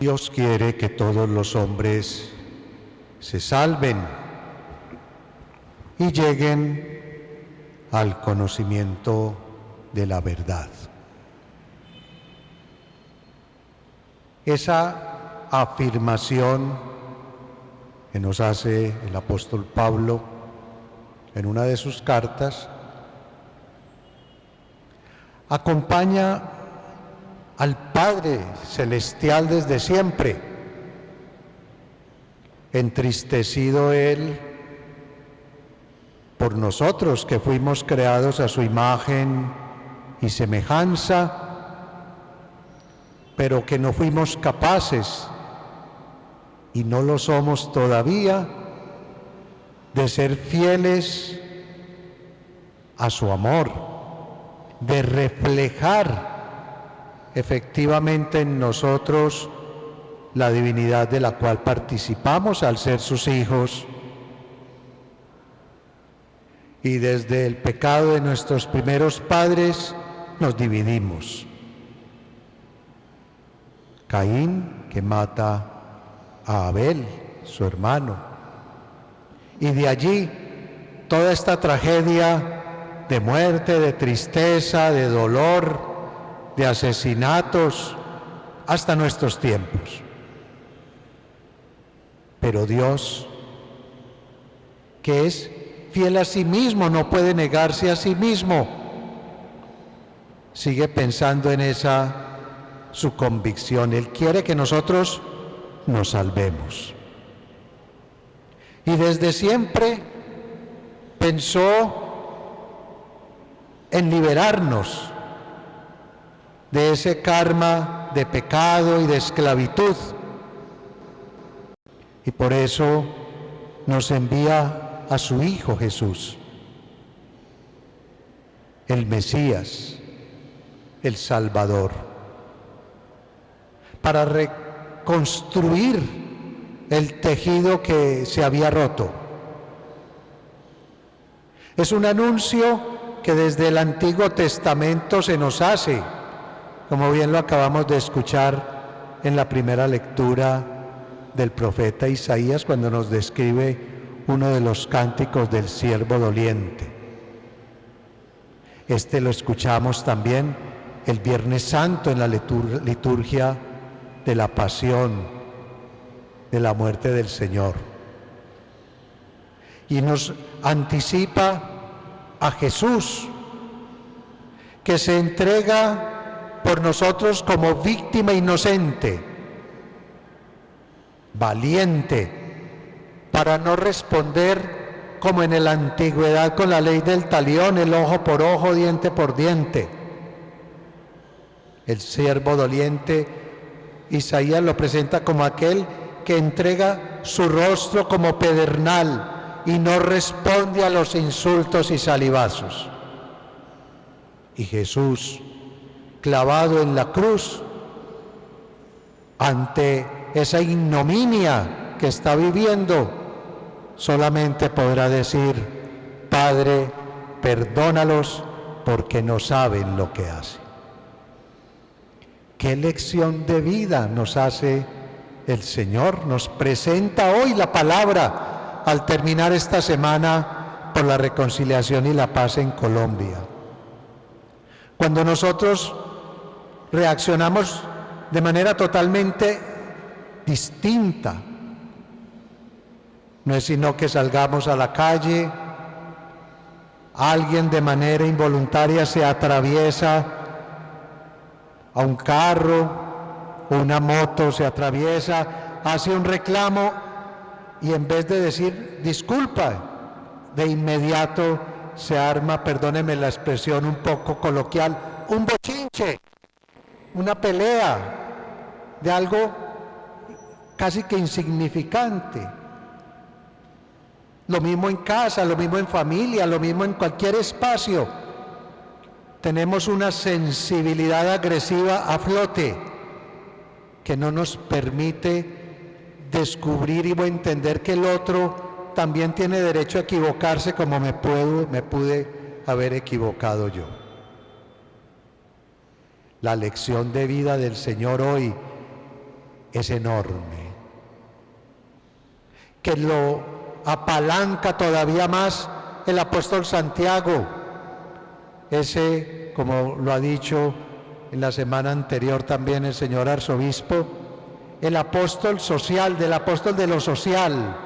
Dios quiere que todos los hombres se salven y lleguen al conocimiento de la verdad. Esa afirmación que nos hace el apóstol Pablo en una de sus cartas acompaña al Padre Celestial desde siempre, entristecido Él por nosotros que fuimos creados a su imagen y semejanza, pero que no fuimos capaces, y no lo somos todavía, de ser fieles a su amor, de reflejar efectivamente en nosotros la divinidad de la cual participamos al ser sus hijos. Y desde el pecado de nuestros primeros padres nos dividimos. Caín, que mata a Abel, su hermano. Y de allí toda esta tragedia de muerte, de tristeza, de dolor, de asesinatos, hasta nuestros tiempos. Pero Dios, que es fiel a sí mismo, no puede negarse a sí mismo, sigue pensando en esa su convicción. Él quiere que nosotros nos salvemos. Y desde siempre pensó en liberarnos de ese karma de pecado y de esclavitud. Y por eso nos envía a su Hijo Jesús, el Mesías, el Salvador, para reconstruir el tejido que se había roto. Es un anuncio que desde el Antiguo Testamento se nos hace, como bien lo acabamos de escuchar en la primera lectura del profeta Isaías, cuando nos describe uno de los cánticos del siervo doliente. Este lo escuchamos también el Viernes Santo en la liturgia de la pasión, de la muerte del Señor. Y nos anticipa a Jesús, que se entrega por nosotros como víctima inocente, valiente, para no responder como en la antigüedad con la ley del talión, el ojo por ojo, diente por diente. El siervo doliente, Isaías lo presenta como aquel que entrega su rostro como pedernal y no responde a los insultos y salivazos. Y Jesús, clavado en la cruz, ante esa ignominia que está viviendo, solamente podrá decir: Padre, perdónalos porque no saben lo que hacen. ¿Qué lección de vida nos hace el Señor? Nos presenta hoy la palabra al terminar esta semana por la reconciliación y la paz en Colombia. Cuando nosotros reaccionamos de manera totalmente distinta, no es sino que salgamos a la calle, alguien de manera involuntaria se atraviesa a un carro, una moto se atraviesa, hace un reclamo y en vez de decir disculpa, de inmediato se arma, perdónenme la expresión un poco coloquial, un bochinche, una pelea de algo casi que insignificante. Lo mismo en casa, lo mismo en familia, lo mismo en cualquier espacio. Tenemos una sensibilidad agresiva a flote que no nos permite descubrir y entender que el otro también tiene derecho a equivocarse como me pude haber equivocado yo. La lección de vida del Señor hoy es enorme, que lo apalanca todavía más el apóstol Santiago. Ese, como lo ha dicho en la semana anterior también el señor arzobispo, el apóstol social, del apóstol de lo social,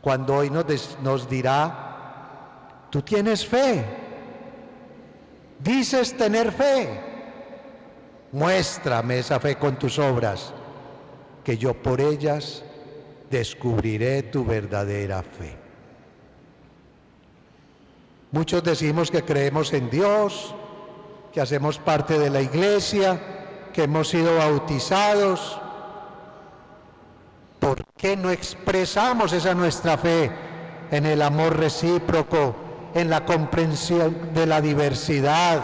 cuando hoy nos dirá: tú tienes fe, dices tener fe, muéstrame esa fe con tus obras, que yo por ellas descubriré tu verdadera fe. Muchos decimos que creemos en Dios, que hacemos parte de la iglesia, que hemos sido bautizados. ¿Por qué no expresamos esa nuestra fe en el amor recíproco, en la comprensión de la diversidad,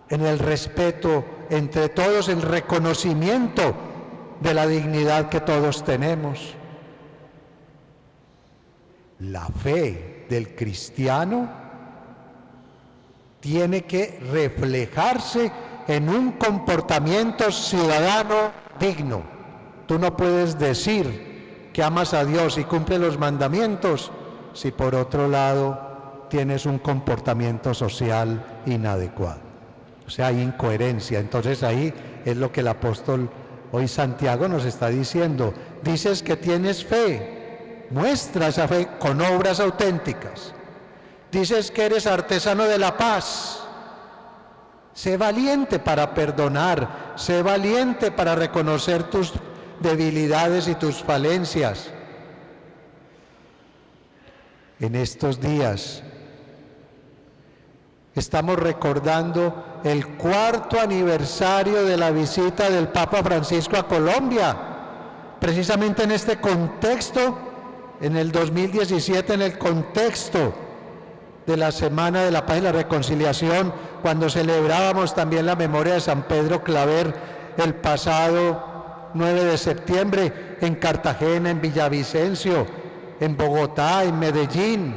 en el respeto entre todos, el reconocimiento de la dignidad que todos tenemos? La fe del cristiano tiene que reflejarse en un comportamiento ciudadano digno. Tú no puedes decir que amas a Dios y cumples los mandamientos si por otro lado tienes un comportamiento social inadecuado. O sea, hay incoherencia. Entonces ahí es lo que el apóstol hoy Santiago nos está diciendo. Dices que tienes fe, muestra esa fe con obras auténticas. Dices que eres artesano de la paz. Sé valiente para perdonar, sé valiente para reconocer tus debilidades y tus falencias. En estos días estamos recordando el 4º aniversario de la visita del Papa Francisco a Colombia. Precisamente en este contexto, en el 2017, en el contexto de la Semana de la Paz y la Reconciliación, cuando celebrábamos también la memoria de San Pedro Claver el pasado 9 de septiembre en Cartagena, en Villavicencio, en Bogotá, en Medellín.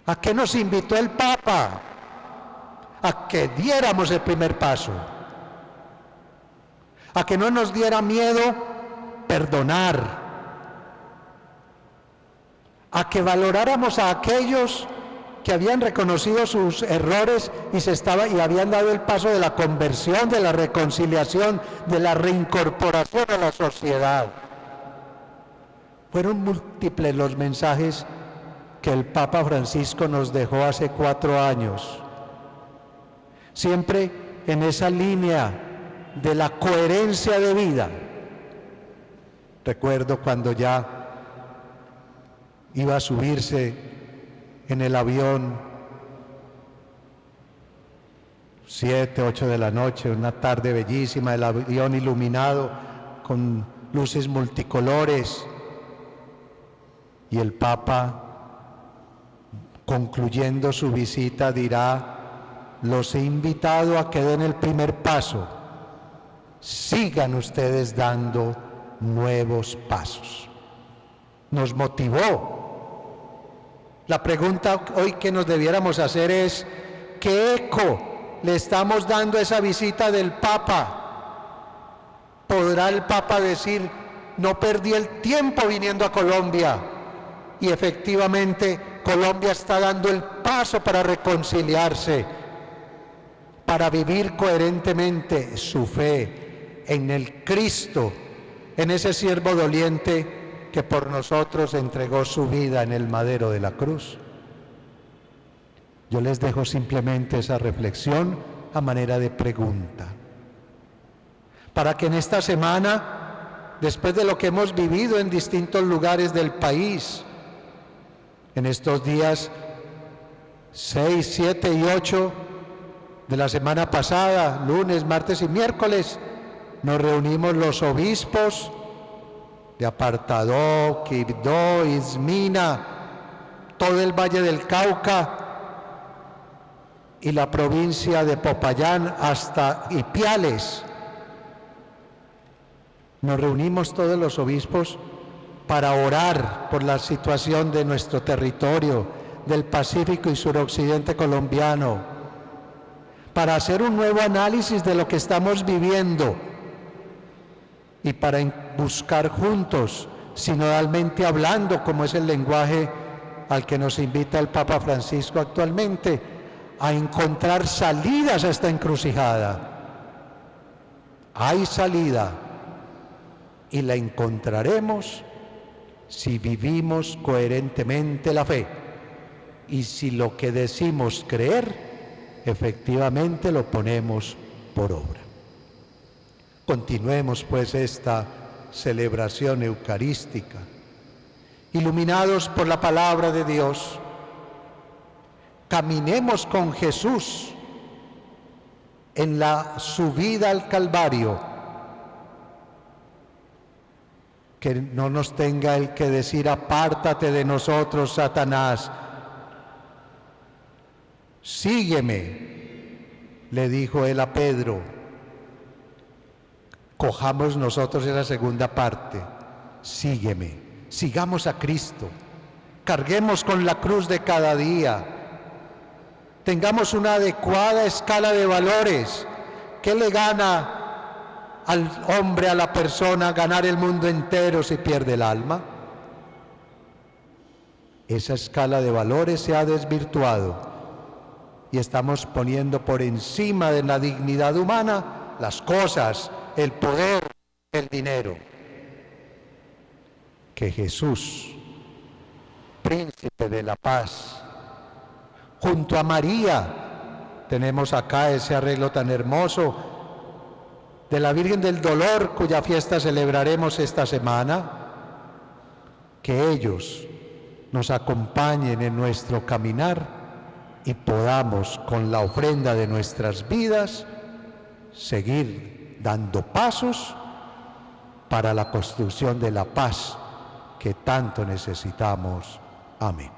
¿A qué nos invitó el Papa? A que diéramos el primer paso, a que no nos diera miedo perdonar, a que valoráramos a aquellos que habían reconocido sus errores y habían dado el paso de la conversión, de la reconciliación, de la reincorporación a la sociedad. Fueron múltiples los mensajes que el Papa Francisco nos dejó hace 4 años, siempre en esa línea de la coherencia de vida. Recuerdo cuando ya iba a subirse en el avión, 7, 8 de la noche, una tarde bellísima, el avión iluminado con luces multicolores, y el Papa, concluyendo su visita, dirá: los he invitado a que den el primer paso, sigan ustedes dando nuevos pasos. Nos motivó. La pregunta hoy que nos debiéramos hacer es: ¿qué eco le estamos dando a esa visita del Papa? ¿Podrá el Papa decir: no perdí el tiempo viniendo a Colombia? Y efectivamente Colombia está dando el paso para reconciliarse, para vivir coherentemente su fe en el Cristo, en ese siervo doliente que por nosotros entregó su vida en el madero de la cruz. Yo les dejo simplemente esa reflexión a manera de pregunta, para que en esta semana, después de lo que hemos vivido en distintos lugares del país, en estos días 6, 7 y 8 de la semana pasada, lunes, martes y miércoles, nos reunimos los obispos de Apartadó, Quibdó, Izmina, todo el Valle del Cauca y la provincia de Popayán hasta Ipiales. Nos reunimos todos los obispos para orar por la situación de nuestro territorio, del Pacífico y suroccidente colombiano, para hacer un nuevo análisis de lo que estamos viviendo y para buscar juntos, sinodalmente hablando, como es el lenguaje al que nos invita el Papa Francisco actualmente, a encontrar salidas a esta encrucijada. Hay salida y la encontraremos si vivimos coherentemente la fe y si lo que decimos creer, efectivamente lo ponemos por obra. Continuemos pues esta celebración eucarística, iluminados por la palabra de Dios. Caminemos con Jesús en la subida al Calvario. Que no nos tenga el que decir: apártate de nosotros, Satanás. Sígueme, le dijo él a Pedro. Cojamos nosotros esa segunda parte. Sígueme, sigamos a Cristo, carguemos con la cruz de cada día, tengamos una adecuada escala de valores. ¿Qué le gana al hombre, a la persona, ganar el mundo entero si pierde el alma? Esa escala de valores se ha desvirtuado y estamos poniendo por encima de la dignidad humana las cosas, el poder, el dinero. Que Jesús, príncipe de la paz, junto a María, tenemos acá ese arreglo tan hermoso de la Virgen del Dolor, cuya fiesta celebraremos esta semana, que ellos nos acompañen en nuestro caminar y podamos, con la ofrenda de nuestras vidas, seguir dando pasos para la construcción de la paz que tanto necesitamos. Amén.